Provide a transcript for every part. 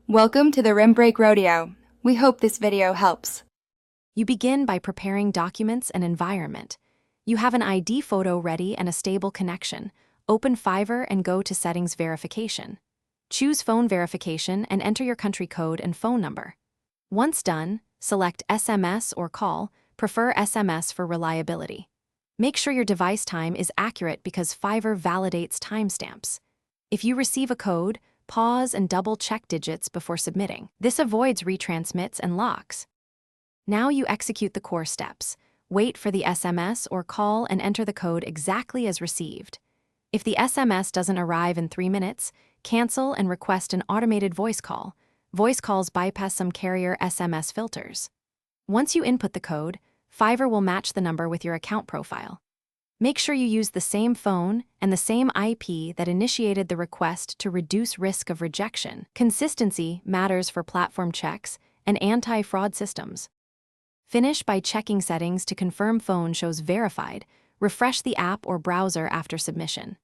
Welcome to the Rim Break Rodeo. We hope this video helps. You begin by preparing documents and environment. You have an ID photo ready and a stable connection. Open Fiverr and go to Settings Verification. Choose Phone Verification and enter your country code and phone number. Once done, select SMS or call, prefer SMS for reliability. Make sure your device time is accurate because Fiverr validates timestamps. If you receive a code, pause and double-check digits before submitting. This avoids retransmits and locks. Now you execute the core steps. Wait for the SMS or call and enter the code exactly as received. If the SMS doesn't arrive in 3 minutes, cancel and request an automated voice call. Voice calls bypass some carrier SMS filters. Once you input the code, Fiverr will match the number with your account profile. Make sure you use the same phone and the same IP that initiated the request to reduce risk of rejection. Consistency matters for platform checks and anti-fraud systems. Finish by checking settings to confirm phone shows verified. Refresh the app or browser after submission.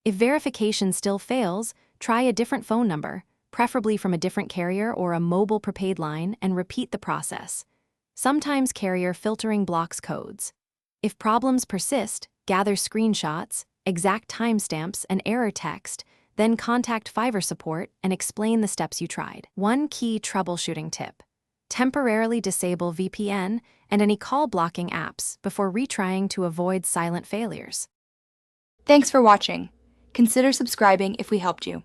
If verification still fails, try a different phone number, preferably from a different carrier or a mobile prepaid line, and repeat the process. Sometimes carrier filtering blocks codes. If problems persist, gather screenshots, exact timestamps, and error text, then contact Fiverr support and explain the steps you tried. One key troubleshooting tip: temporarily disable VPN and any call blocking apps before retrying to avoid silent failures. Thanks for watching. Consider subscribing if we helped you.